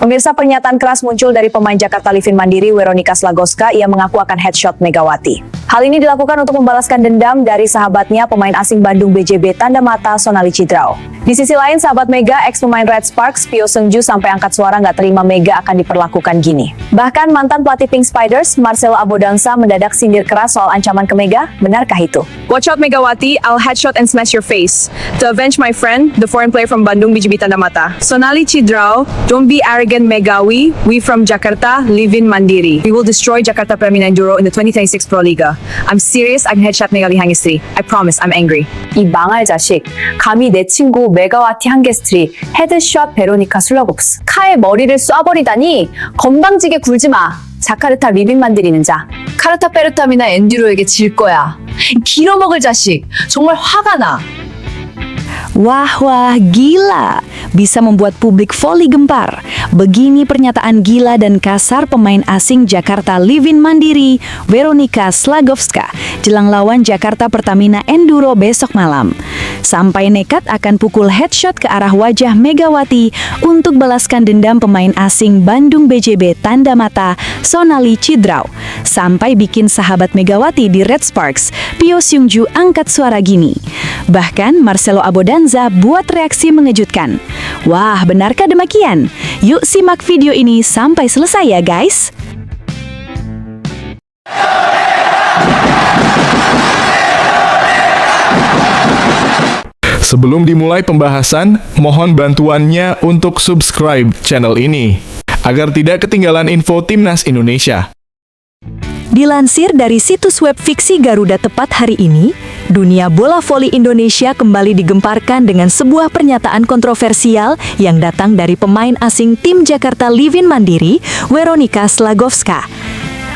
Pemirsa, pernyataan keras muncul dari pemain Jakarta Livin Mandiri Weronika Slagowska. Ia mengaku akan headshot Megawati. Hal ini dilakukan untuk membalaskan dendam dari sahabatnya pemain asing Bandung BJB tanda mata Sonali Cidrau. Di sisi lain, sahabat Mega, ex-pemain Red Sparks, Pio Seungju sampai angkat suara nggak terima Mega akan diperlakukan gini. Bahkan mantan pelatih Pink Spiders, Marcelo Abodansa, mendadak sindir keras soal ancaman ke Mega. Benarkah itu? Watch out Megawati, I'll headshot and smash your face. To avenge my friend, the foreign player from Bandung BJB tanda mata. Sonali Cidrau, don't be arrogant Megawi, we from Jakarta, Livin Mandiri. We will destroy Jakarta Permina Enduro in the 2026 Pro Liga. I'm serious, I can headshot Megali Hangestri. I promise, I'm angry. 이 망할 자식, 감히 내 친구 메가와티 한게스트리 헤드샷 베로니카 슬라곱스 카의 머리를 쏴버리다니. 건방지게 굴지 마. 자카르타 리빈 만들이는 자. 카르타 페르타미나 엔듀로에게 질 거야. 길어먹을 자식, 정말 화가 나. Wah, gila. Bisa membuat publik voli gempar. Begini pernyataan gila dan kasar pemain asing Jakarta Livin Mandiri, Weronika Slagowska, jelang lawan Jakarta Pertamina Enduro besok malam. Sampai nekat akan pukul headshot ke arah wajah Megawati untuk balaskan dendam pemain asing Bandung BJB tanda mata Sonali Cidrau. Sampai bikin sahabat Megawati di Red Sparks, Pio Seungju, angkat suara gini. Bahkan Marcelo Abodansa buat reaksi mengejutkan. Wah, benarkah demikian? Yuk simak video ini sampai selesai ya guys. Sebelum dimulai pembahasan, mohon bantuannya untuk subscribe channel ini, agar tidak ketinggalan info Timnas Indonesia. Dilansir dari situs web fiksi Garuda Tepat hari ini, dunia bola voli Indonesia kembali digemparkan dengan sebuah pernyataan kontroversial yang datang dari pemain asing tim Jakarta Livin Mandiri, Weronika Slagowska.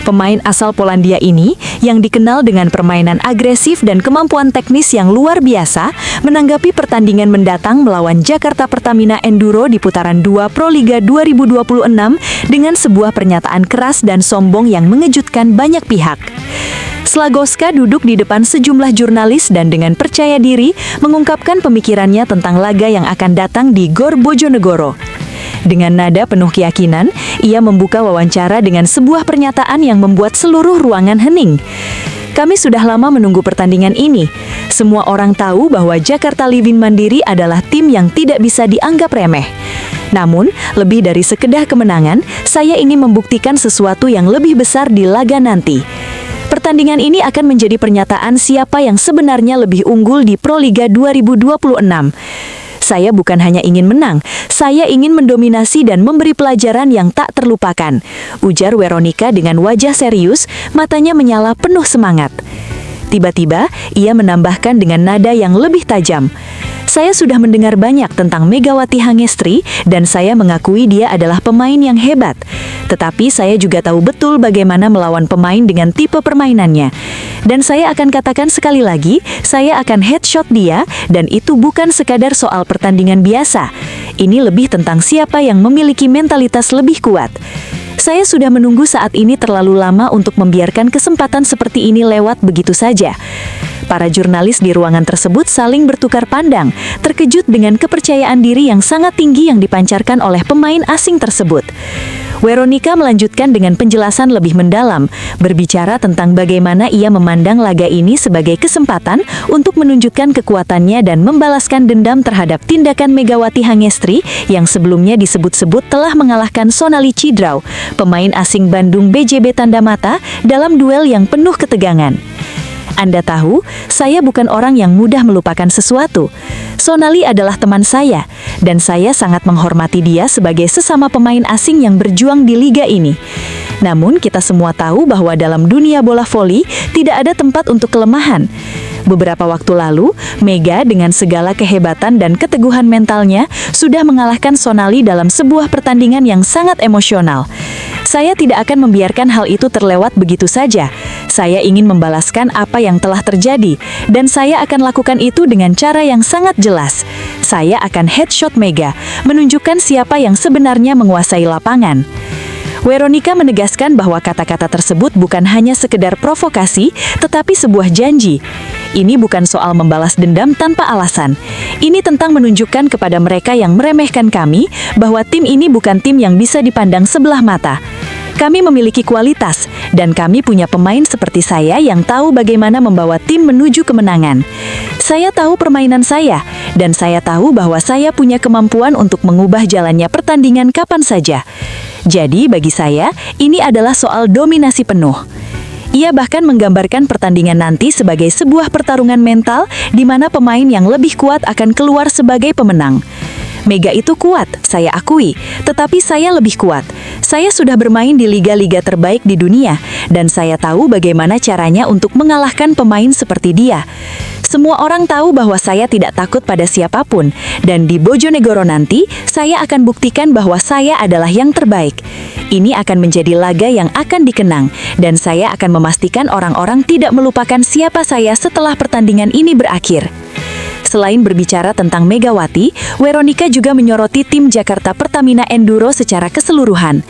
Pemain asal Polandia ini, yang dikenal dengan permainan agresif dan kemampuan teknis yang luar biasa, menanggapi pertandingan mendatang melawan Jakarta Pertamina Enduro di putaran 2 Pro Liga 2026 dengan sebuah pernyataan keras dan sombong yang mengejutkan banyak pihak. Slagowska duduk di depan sejumlah jurnalis dan dengan percaya diri mengungkapkan pemikirannya tentang laga yang akan datang di Gor Bojonegoro. Dengan nada penuh keyakinan, ia membuka wawancara dengan sebuah pernyataan yang membuat seluruh ruangan hening. Kami sudah lama menunggu pertandingan ini. Semua orang tahu bahwa Jakarta Livin Mandiri adalah tim yang tidak bisa dianggap remeh. Namun, lebih dari sekedar kemenangan, saya ingin membuktikan sesuatu yang lebih besar di laga nanti. Pertandingan ini akan menjadi pernyataan siapa yang sebenarnya lebih unggul di Pro Liga 2026. Saya bukan hanya ingin menang, saya ingin mendominasi dan memberi pelajaran yang tak terlupakan, ujar Weronika dengan wajah serius, matanya menyala penuh semangat. Tiba-tiba, ia menambahkan dengan nada yang lebih tajam. Saya sudah mendengar banyak tentang Megawati Hangestri dan saya mengakui dia adalah pemain yang hebat. Tetapi saya juga tahu betul bagaimana melawan pemain dengan tipe permainannya. Dan saya akan katakan sekali lagi, saya akan headshot dia dan itu bukan sekadar soal pertandingan biasa. Ini lebih tentang siapa yang memiliki mentalitas lebih kuat. Saya sudah menunggu saat ini terlalu lama untuk membiarkan kesempatan seperti ini lewat begitu saja. Para jurnalis di ruangan tersebut saling bertukar pandang, terkejut dengan kepercayaan diri yang sangat tinggi yang dipancarkan oleh pemain asing tersebut. Weronika melanjutkan dengan penjelasan lebih mendalam, berbicara tentang bagaimana ia memandang laga ini sebagai kesempatan untuk menunjukkan kekuatannya dan membalaskan dendam terhadap tindakan Megawati Hangestri yang sebelumnya disebut-sebut telah mengalahkan Sonali Cidrau, pemain asing Bandung BJB tanda mata, dalam duel yang penuh ketegangan. Anda tahu, saya bukan orang yang mudah melupakan sesuatu. Sonali adalah teman saya, dan saya sangat menghormati dia sebagai sesama pemain asing yang berjuang di liga ini. Namun, kita semua tahu bahwa dalam dunia bola voli, tidak ada tempat untuk kelemahan. Beberapa waktu lalu, Mega dengan segala kehebatan dan keteguhan mentalnya sudah mengalahkan Sonali dalam sebuah pertandingan yang sangat emosional. Saya tidak akan membiarkan hal itu terlewat begitu saja. Saya ingin membalaskan apa yang telah terjadi, dan saya akan lakukan itu dengan cara yang sangat jelas. Saya akan headshot Mega, menunjukkan siapa yang sebenarnya menguasai lapangan. Weronika menegaskan bahwa kata-kata tersebut bukan hanya sekedar provokasi, tetapi sebuah janji. Ini bukan soal membalas dendam tanpa alasan. Ini tentang menunjukkan kepada mereka yang meremehkan kami bahwa tim ini bukan tim yang bisa dipandang sebelah mata. Kami memiliki kualitas, dan kami punya pemain seperti saya yang tahu bagaimana membawa tim menuju kemenangan. Saya tahu permainan saya, dan saya tahu bahwa saya punya kemampuan untuk mengubah jalannya pertandingan kapan saja. Jadi bagi saya, ini adalah soal dominasi penuh. Ia bahkan menggambarkan pertandingan nanti sebagai sebuah pertarungan mental di mana pemain yang lebih kuat akan keluar sebagai pemenang. Mega itu kuat, saya akui, tetapi saya lebih kuat. Saya sudah bermain di liga-liga terbaik di dunia, dan saya tahu bagaimana caranya untuk mengalahkan pemain seperti dia. Semua orang tahu bahwa saya tidak takut pada siapapun, dan di Bojonegoro nanti, saya akan buktikan bahwa saya adalah yang terbaik. Ini akan menjadi laga yang akan dikenang, dan saya akan memastikan orang-orang tidak melupakan siapa saya setelah pertandingan ini berakhir. Selain berbicara tentang Megawati, Weronika juga menyoroti tim Jakarta Pertamina Enduro secara keseluruhan.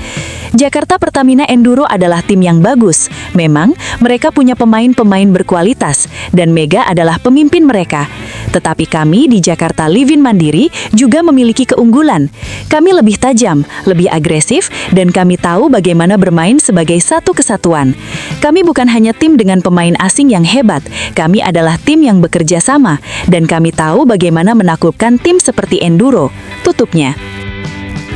Jakarta Pertamina Enduro adalah tim yang bagus. Memang, mereka punya pemain-pemain berkualitas, dan Mega adalah pemimpin mereka. Tetapi kami di Jakarta Livin Mandiri juga memiliki keunggulan. Kami lebih tajam, lebih agresif, dan kami tahu bagaimana bermain sebagai satu kesatuan. Kami bukan hanya tim dengan pemain asing yang hebat, kami adalah tim yang bekerja sama, dan kami tahu bagaimana menaklukkan tim seperti Enduro. Tutupnya.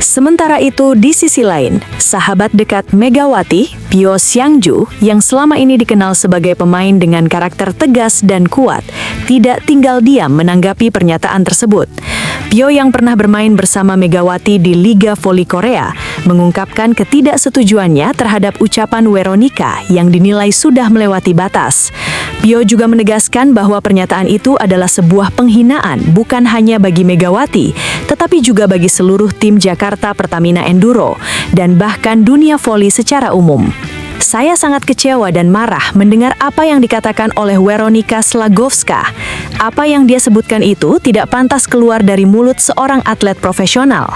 Sementara itu, di sisi lain, sahabat dekat Megawati, Pio Xiangju, yang selama ini dikenal sebagai pemain dengan karakter tegas dan kuat, tidak tinggal diam menanggapi pernyataan tersebut. Pio yang pernah bermain bersama Megawati di Liga Voli Korea, mengungkapkan ketidaksetujuannya terhadap ucapan Weronika yang dinilai sudah melewati batas. Pio juga menegaskan bahwa pernyataan itu adalah sebuah penghinaan bukan hanya bagi Megawati, tetapi juga bagi seluruh tim Jakarta Pertamina Enduro, dan bahkan dunia voli secara umum. Saya sangat kecewa dan marah mendengar apa yang dikatakan oleh Weronika Slagowska. Apa yang dia sebutkan itu tidak pantas keluar dari mulut seorang atlet profesional.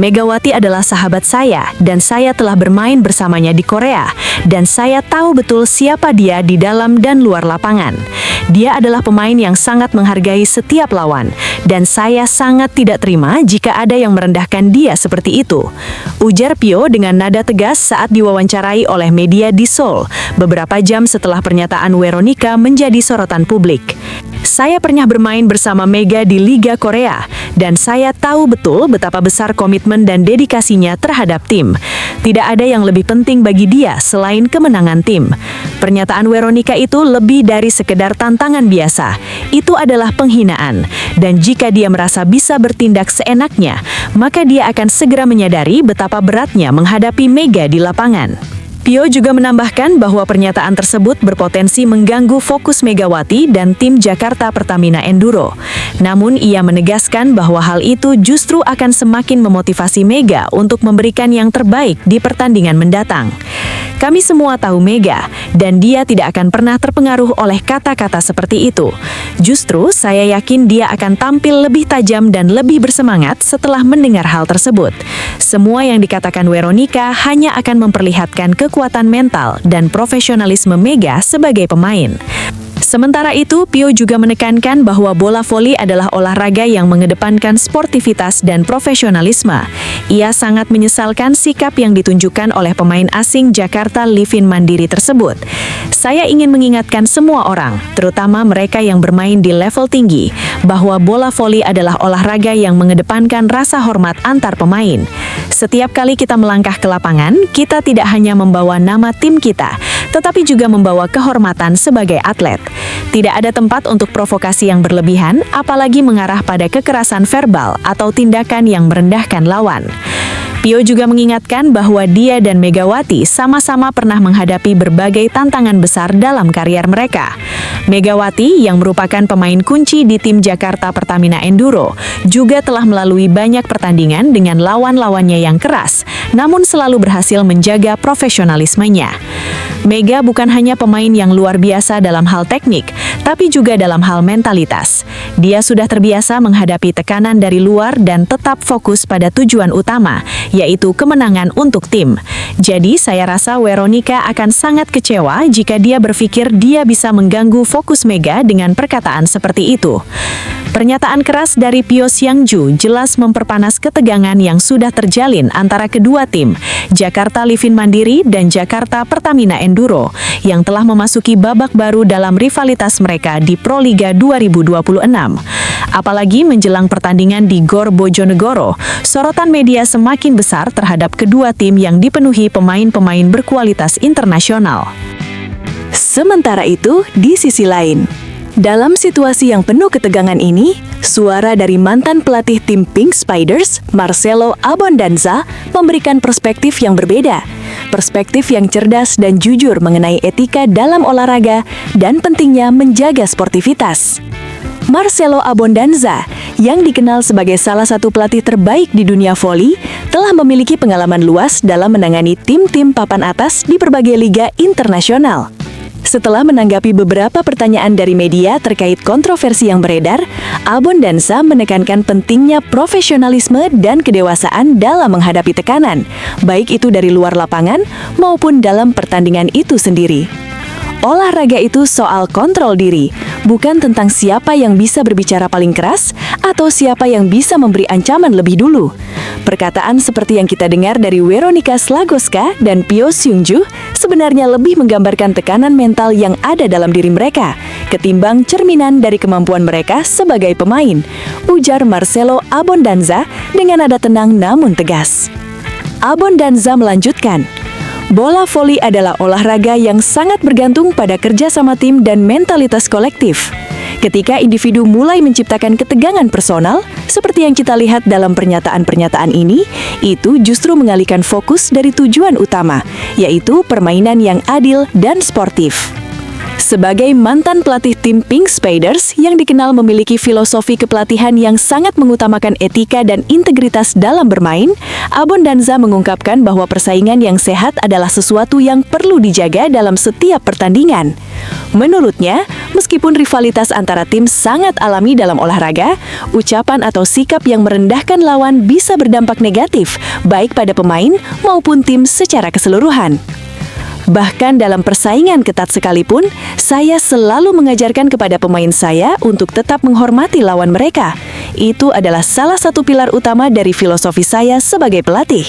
Megawati adalah sahabat saya, dan saya telah bermain bersamanya di Korea, dan saya tahu betul siapa dia di dalam dan luar lapangan. Dia adalah pemain yang sangat menghargai setiap lawan, dan saya sangat tidak terima jika ada yang merendahkan dia seperti itu. Ujar Pio dengan nada tegas saat diwawancarai oleh media di Seoul, beberapa jam setelah pernyataan Weronika menjadi sorotan publik. Saya pernah bermain bersama Mega di Liga Korea, dan saya tahu betul betapa besar komitmen dan dedikasinya terhadap tim. Tidak ada yang lebih penting bagi dia selain kemenangan tim. Pernyataan Weronika itu lebih dari sekedar tantangan biasa. Itu adalah penghinaan, dan jika dia merasa bisa bertindak seenaknya, maka dia akan segera menyadari betapa beratnya menghadapi Mega di lapangan. Pio juga menambahkan bahwa pernyataan tersebut berpotensi mengganggu fokus Megawati dan tim Jakarta Pertamina Enduro. Namun ia menegaskan bahwa hal itu justru akan semakin memotivasi Mega untuk memberikan yang terbaik di pertandingan mendatang. Kami semua tahu Mega, dan dia tidak akan pernah terpengaruh oleh kata-kata seperti itu. Justru, saya yakin dia akan tampil lebih tajam dan lebih bersemangat setelah mendengar hal tersebut. Semua yang dikatakan Weronika hanya akan memperlihatkan kekuatan mental dan profesionalisme Mega sebagai pemain. Sementara itu, Pio juga menekankan bahwa bola voli adalah olahraga yang mengedepankan sportivitas dan profesionalisme. Ia sangat menyesalkan sikap yang ditunjukkan oleh pemain asing Jakarta Livin Mandiri tersebut. Saya ingin mengingatkan semua orang, terutama mereka yang bermain di level tinggi, bahwa bola voli adalah olahraga yang mengedepankan rasa hormat antar pemain. Setiap kali kita melangkah ke lapangan, kita tidak hanya membawa nama tim kita, tetapi juga membawa kehormatan sebagai atlet. Tidak ada tempat untuk provokasi yang berlebihan, apalagi mengarah pada kekerasan verbal atau tindakan yang merendahkan lawan. Pio juga mengingatkan bahwa dia dan Megawati sama-sama pernah menghadapi berbagai tantangan besar dalam karier mereka. Megawati, yang merupakan pemain kunci di tim Jakarta Pertamina Enduro, juga telah melalui banyak pertandingan dengan lawan-lawannya yang keras, namun selalu berhasil menjaga profesionalismenya. Mega bukan hanya pemain yang luar biasa dalam hal teknik, tapi juga dalam hal mentalitas. Dia sudah terbiasa menghadapi tekanan dari luar dan tetap fokus pada tujuan utama, yaitu kemenangan untuk tim. Jadi saya rasa Veronica akan sangat kecewa jika dia berpikir dia bisa mengganggu fokus Mega dengan perkataan seperti itu. Pernyataan keras dari Pio Xiangju jelas memperpanas ketegangan yang sudah terjalin antara kedua tim, Jakarta Livin Mandiri dan Jakarta Pertamina Enduro, yang telah memasuki babak baru dalam rivalitas mereka di Proliga 2026. Apalagi menjelang pertandingan di Gor Bojonegoro, sorotan media semakin besar terhadap kedua tim yang dipenuhi pemain-pemain berkualitas internasional. Sementara itu, di sisi lain, dalam situasi yang penuh ketegangan ini, suara dari mantan pelatih tim Pink Spiders, Marcelo Abondanza, memberikan perspektif yang berbeda. Perspektif yang cerdas dan jujur mengenai etika dalam olahraga dan pentingnya menjaga sportivitas. Marcelo Abondanza, yang dikenal sebagai salah satu pelatih terbaik di dunia voli, telah memiliki pengalaman luas dalam menangani tim-tim papan atas di berbagai liga internasional. Setelah menanggapi beberapa pertanyaan dari media terkait kontroversi yang beredar, Abondanza menekankan pentingnya profesionalisme dan kedewasaan dalam menghadapi tekanan, baik itu dari luar lapangan maupun dalam pertandingan itu sendiri. Olahraga itu soal kontrol diri, bukan tentang siapa yang bisa berbicara paling keras atau siapa yang bisa memberi ancaman lebih dulu. Perkataan seperti yang kita dengar dari Weronika Slagoska dan Pio Xiangju sebenarnya lebih menggambarkan tekanan mental yang ada dalam diri mereka, ketimbang cerminan dari kemampuan mereka sebagai pemain, ujar Marcelo Abondanza dengan nada tenang namun tegas. Abondanza melanjutkan, bola voli adalah olahraga yang sangat bergantung pada kerja sama tim dan mentalitas kolektif. Ketika individu mulai menciptakan ketegangan personal, seperti yang kita lihat dalam pernyataan-pernyataan ini, itu justru mengalihkan fokus dari tujuan utama, yaitu permainan yang adil dan sportif. Sebagai mantan pelatih tim Pink Spiders yang dikenal memiliki filosofi kepelatihan yang sangat mengutamakan etika dan integritas dalam bermain, Abondanza mengungkapkan bahwa persaingan yang sehat adalah sesuatu yang perlu dijaga dalam setiap pertandingan. Menurutnya, meskipun rivalitas antara tim sangat alami dalam olahraga, ucapan atau sikap yang merendahkan lawan bisa berdampak negatif, baik pada pemain maupun tim secara keseluruhan. Bahkan dalam persaingan ketat sekalipun, saya selalu mengajarkan kepada pemain saya untuk tetap menghormati lawan mereka. Itu adalah salah satu pilar utama dari filosofi saya sebagai pelatih.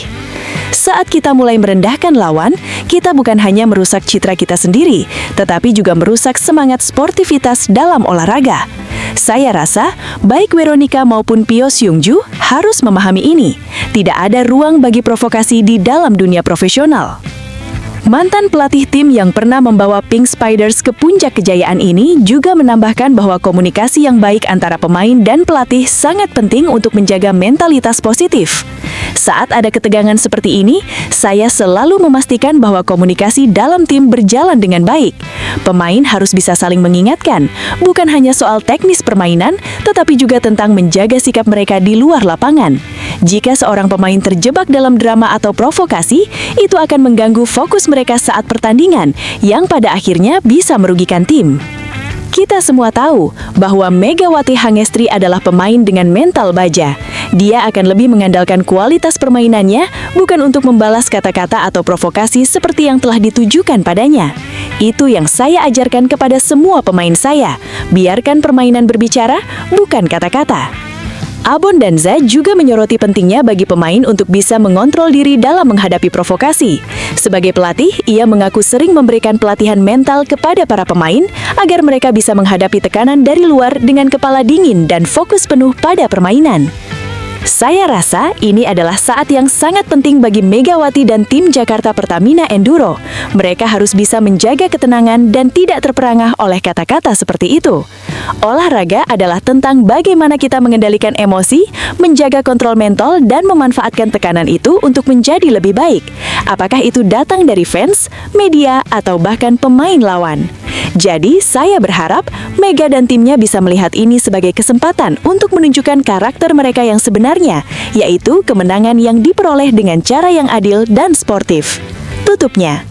Saat kita mulai merendahkan lawan, kita bukan hanya merusak citra kita sendiri, tetapi juga merusak semangat sportivitas dalam olahraga. Saya rasa, baik Veronica maupun Pio Xiangju harus memahami ini. Tidak ada ruang bagi provokasi di dalam dunia profesional. Mantan pelatih tim yang pernah membawa Pink Spiders ke puncak kejayaan ini juga menambahkan bahwa komunikasi yang baik antara pemain dan pelatih sangat penting untuk menjaga mentalitas positif. Saat ada ketegangan seperti ini, saya selalu memastikan bahwa komunikasi dalam tim berjalan dengan baik. Pemain harus bisa saling mengingatkan, bukan hanya soal teknis permainan, tetapi juga tentang menjaga sikap mereka di luar lapangan. Jika seorang pemain terjebak dalam drama atau provokasi, itu akan mengganggu fokus mereka saat pertandingan, yang pada akhirnya bisa merugikan tim. Kita semua tahu bahwa Megawati Hangestri adalah pemain dengan mental baja. Dia akan lebih mengandalkan kualitas permainannya, bukan untuk membalas kata-kata atau provokasi seperti yang telah ditujukan padanya. Itu yang saya ajarkan kepada semua pemain saya. Biarkan permainan berbicara, bukan kata-kata. Abondanza juga menyoroti pentingnya bagi pemain untuk bisa mengontrol diri dalam menghadapi provokasi. Sebagai pelatih, ia mengaku sering memberikan pelatihan mental kepada para pemain agar mereka bisa menghadapi tekanan dari luar dengan kepala dingin dan fokus penuh pada permainan. Saya rasa ini adalah saat yang sangat penting bagi Megawati dan tim Jakarta Pertamina Enduro. Mereka harus bisa menjaga ketenangan dan tidak terperangah oleh kata-kata seperti itu. Olahraga adalah tentang bagaimana kita mengendalikan emosi, menjaga kontrol mental, dan memanfaatkan tekanan itu untuk menjadi lebih baik. Apakah itu datang dari fans, media, atau bahkan pemain lawan. Jadi, saya berharap Mega dan timnya bisa melihat ini sebagai kesempatan untuk menunjukkan karakter mereka yang sebenarnya, yaitu kemenangan yang diperoleh dengan cara yang adil dan sportif. Tutupnya.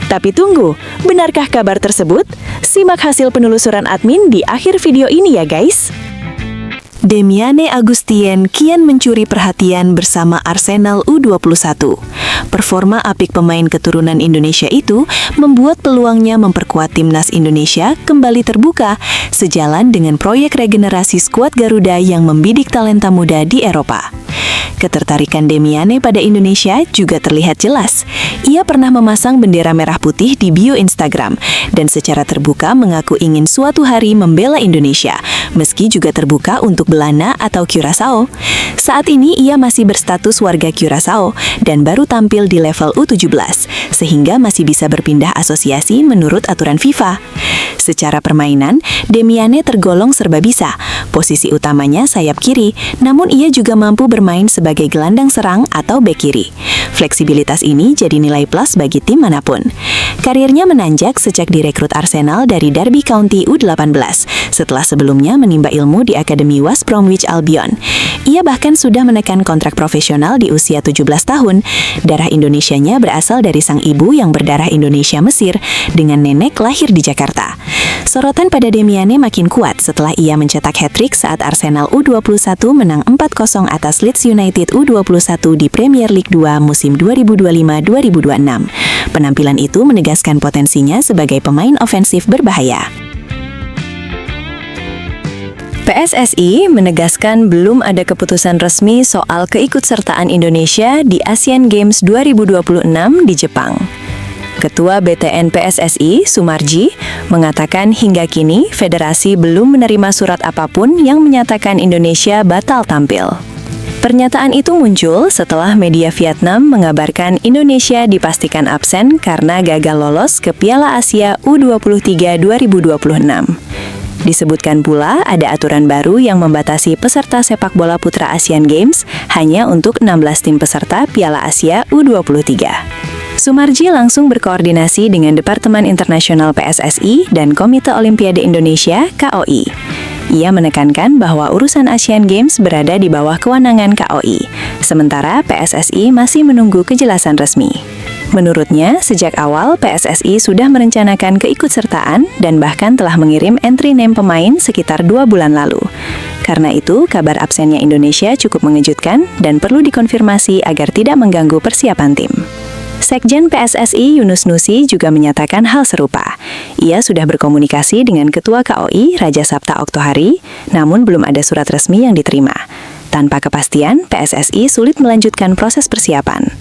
Tapi tunggu, benarkah kabar tersebut? Simak hasil penelusuran admin di akhir video ini ya guys. Demiane Agustien kian mencuri perhatian bersama Arsenal U21. Performa apik pemain keturunan Indonesia itu membuat peluangnya memperkuat timnas Indonesia kembali terbuka, sejalan dengan proyek regenerasi skuad Garuda yang membidik talenta muda di Eropa. Ketertarikan Demiane pada Indonesia juga terlihat jelas. Ia pernah memasang bendera merah putih di bio Instagram dan secara terbuka mengaku ingin suatu hari membela Indonesia, meski juga terbuka untuk Belanda atau Curaçao. Saat ini ia masih berstatus warga Curaçao dan baru tampil di level U17, sehingga masih bisa berpindah asosiasi menurut aturan FIFA. Secara permainan, Demiane tergolong serba bisa. Posisi utamanya sayap kiri, namun ia juga mampu bermain sebagai gelandang serang atau bek kiri. Fleksibilitas ini jadi nilai plus bagi tim manapun. Karirnya menanjak sejak direkrut Arsenal dari Derby County U18, setelah sebelumnya menimba ilmu di Akademi West Bromwich Albion. Ia bahkan sudah menekan kontrak profesional di usia 17 tahun. Darah Indonesianya berasal dari sang ibu yang berdarah Indonesia Mesir, dengan nenek lahir di Jakarta. Sorotan pada Demiane makin kuat setelah ia mencetak hat-trick saat Arsenal U21 menang 4-0 atas Leeds United U21 di Premier League 2 musim 2025-2026. Penampilan itu menegaskan potensinya sebagai pemain ofensif berbahaya. PSSI menegaskan belum ada keputusan resmi soal keikutsertaan Indonesia di Asian Games 2026 di Jepang. Ketua BTN PSSI, Sumarji, mengatakan hingga kini federasi belum menerima surat apapun yang menyatakan Indonesia batal tampil. Pernyataan itu muncul setelah media Vietnam mengabarkan Indonesia dipastikan absen karena gagal lolos ke Piala Asia U23 2026. Disebutkan pula ada aturan baru yang membatasi peserta sepak bola putra Asian Games hanya untuk 16 tim peserta Piala Asia U23. Sumarji langsung berkoordinasi dengan Departemen Internasional PSSI dan Komite Olimpiade Indonesia (KOI). Ia menekankan bahwa urusan Asian Games berada di bawah kewenangan KOI, sementara PSSI masih menunggu kejelasan resmi. Menurutnya, sejak awal PSSI sudah merencanakan keikutsertaan dan bahkan telah mengirim entry name pemain sekitar 2 bulan lalu. Karena itu, kabar absennya Indonesia cukup mengejutkan dan perlu dikonfirmasi agar tidak mengganggu persiapan tim. Sekjen PSSI Yunus Nusi juga menyatakan hal serupa. Ia sudah berkomunikasi dengan Ketua KOI Raja Sapta Oktohari, namun belum ada surat resmi yang diterima. Tanpa kepastian, PSSI sulit melanjutkan proses persiapan.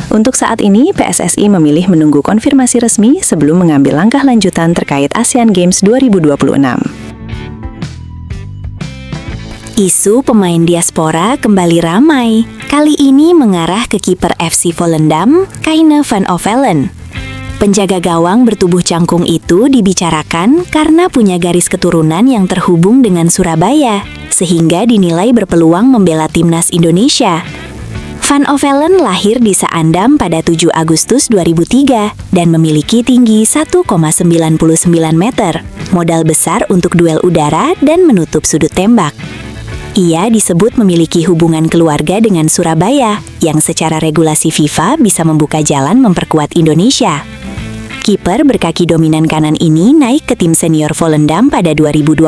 Untuk saat ini, PSSI memilih menunggu konfirmasi resmi sebelum mengambil langkah lanjutan terkait Asian Games 2026. Isu pemain diaspora kembali ramai, kali ini mengarah ke kiper FC Volendam, Kaine van Ovelen. Penjaga gawang bertubuh cangkung itu dibicarakan karena punya garis keturunan yang terhubung dengan Surabaya, sehingga dinilai berpeluang membela timnas Indonesia. Van Ovelen lahir di Saandam pada 7 Agustus 2003 dan memiliki tinggi 1,99 meter, modal besar untuk duel udara dan menutup sudut tembak. Ia disebut memiliki hubungan keluarga dengan Surabaya, yang secara regulasi FIFA bisa membuka jalan memperkuat Indonesia. Kiper berkaki dominan kanan ini naik ke tim senior Volendam pada 2022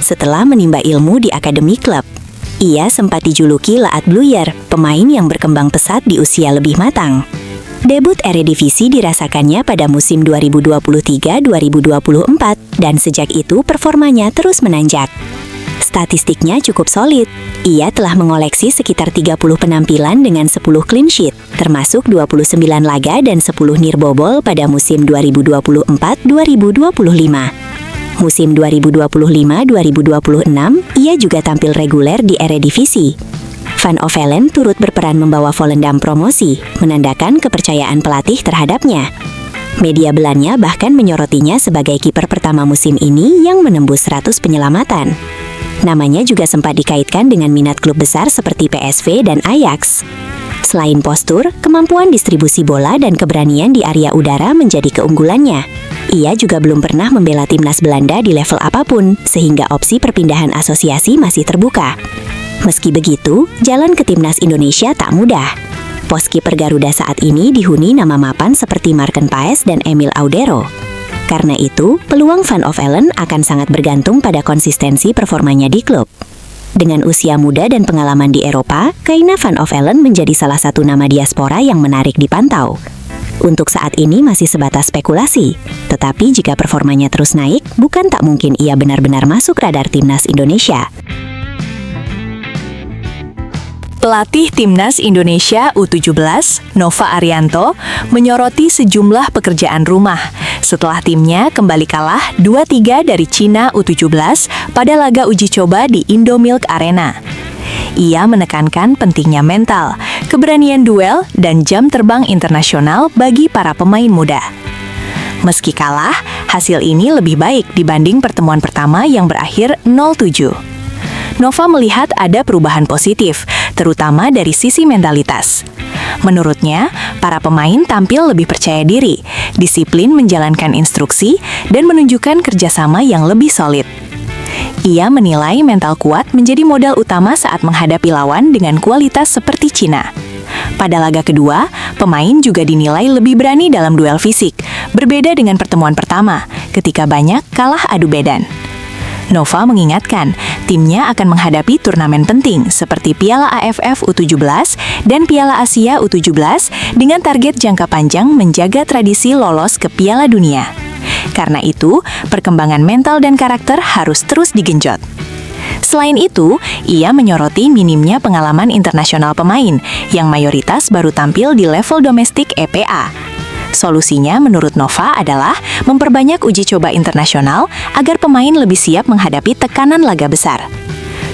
setelah menimba ilmu di akademi klub. Ia sempat dijuluki Laat Bluyer, pemain yang berkembang pesat di usia lebih matang. Debut Eredivisie dirasakannya pada musim 2023-2024 dan sejak itu performanya terus menanjak. Statistiknya cukup solid. Ia telah mengoleksi sekitar 30 penampilan dengan 10 clean sheet, termasuk 29 laga dan 10 nirbobol pada musim 2024-2025. Musim 2025-2026, ia juga tampil reguler di Eredivisie. Van Ovelen turut berperan membawa Volendam promosi, menandakan kepercayaan pelatih terhadapnya. Media Belanda bahkan menyorotinya sebagai kiper pertama musim ini yang menembus 100 penyelamatan. Namanya juga sempat dikaitkan dengan minat klub besar seperti PSV dan Ajax. Selain postur, kemampuan distribusi bola dan keberanian di area udara menjadi keunggulannya. Ia juga belum pernah membela timnas Belanda di level apapun, sehingga opsi perpindahan asosiasi masih terbuka. Meski begitu, jalan ke timnas Indonesia tak mudah. Pos kiper Garuda saat ini dihuni nama mapan seperti Marken Paes dan Emil Audero. Karena itu, peluang Van Ovelen akan sangat bergantung pada konsistensi performanya di klub. Dengan usia muda dan pengalaman di Eropa, Kaina van Ovellen menjadi salah satu nama diaspora yang menarik dipantau. Untuk saat ini masih sebatas spekulasi, tetapi jika performanya terus naik, bukan tak mungkin ia benar-benar masuk radar timnas Indonesia. Pelatih Timnas Indonesia U17, Nova Arianto, menyoroti sejumlah pekerjaan rumah setelah timnya kembali kalah 2-3 dari Cina U17 pada laga uji coba di Indomilk Arena. Ia menekankan pentingnya mental, keberanian duel, dan jam terbang internasional bagi para pemain muda. Meski kalah, hasil ini lebih baik dibanding pertemuan pertama yang berakhir 0-7. Nova melihat ada perubahan positif, terutama dari sisi mentalitas. Menurutnya, para pemain tampil lebih percaya diri, disiplin menjalankan instruksi, dan menunjukkan kerjasama yang lebih solid. Ia menilai mental kuat menjadi modal utama saat menghadapi lawan dengan kualitas seperti Cina. Pada laga kedua, pemain juga dinilai lebih berani dalam duel fisik, berbeda dengan pertemuan pertama, ketika banyak kalah adu badan. Nova mengingatkan, timnya akan menghadapi turnamen penting seperti Piala AFF U17 dan Piala Asia U17 dengan target jangka panjang menjaga tradisi lolos ke Piala Dunia. Karena itu, perkembangan mental dan karakter harus terus digenjot. Selain itu, ia menyoroti minimnya pengalaman internasional pemain yang mayoritas baru tampil di level domestik EPA. Solusinya menurut Nova adalah memperbanyak uji coba internasional agar pemain lebih siap menghadapi tekanan laga besar.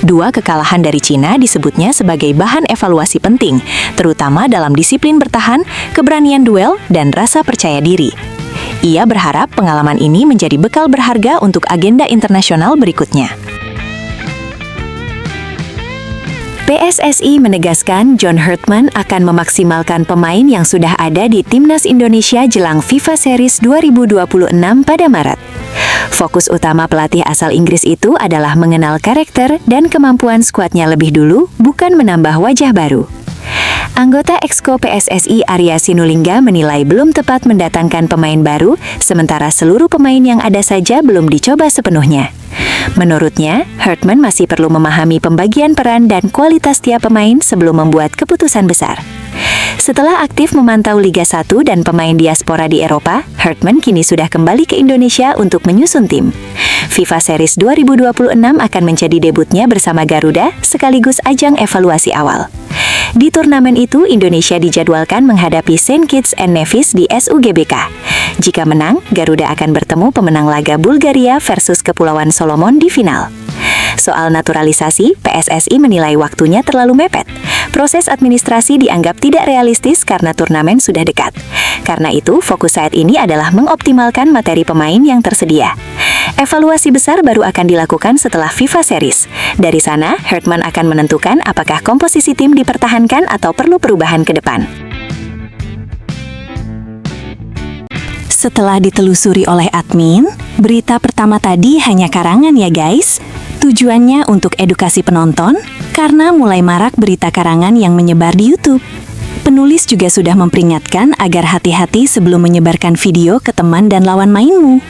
2 kekalahan dari Cina disebutnya sebagai bahan evaluasi penting, terutama dalam disiplin bertahan, keberanian duel, dan rasa percaya diri. Ia berharap pengalaman ini menjadi bekal berharga untuk agenda internasional berikutnya. PSSI menegaskan John Herdman akan memaksimalkan pemain yang sudah ada di Timnas Indonesia jelang FIFA Series 2026 pada Maret. Fokus utama pelatih asal Inggris itu adalah mengenal karakter dan kemampuan skuadnya lebih dulu, bukan menambah wajah baru. Anggota Exco PSSI Arya Sinulinga menilai belum tepat mendatangkan pemain baru, sementara seluruh pemain yang ada saja belum dicoba sepenuhnya. Menurutnya, Herdman masih perlu memahami pembagian peran dan kualitas tiap pemain sebelum membuat keputusan besar. Setelah aktif memantau Liga 1 dan pemain diaspora di Eropa, Herdman kini sudah kembali ke Indonesia untuk menyusun tim. FIFA Series 2026 akan menjadi debutnya bersama Garuda, sekaligus ajang evaluasi awal. Di turnamen itu, Indonesia dijadwalkan menghadapi St. Kitts and Nevis di SUGBK. Jika menang, Garuda akan bertemu pemenang laga Bulgaria versus Kepulauan Solomon di final. Soal naturalisasi, PSSI menilai waktunya terlalu mepet. Proses administrasi dianggap tidak realistis karena turnamen sudah dekat. Karena itu, fokus saat ini adalah mengoptimalkan materi pemain yang tersedia. Evaluasi besar baru akan dilakukan setelah FIFA Series. Dari sana, Herdman akan menentukan apakah komposisi tim dipertahankan atau perlu perubahan ke depan. Setelah ditelusuri oleh admin, berita pertama tadi hanya karangan ya guys. Tujuannya untuk edukasi penonton, karena mulai marak berita karangan yang menyebar di YouTube. Penulis juga sudah memperingatkan agar hati-hati sebelum menyebarkan video ke teman dan lawan mainmu.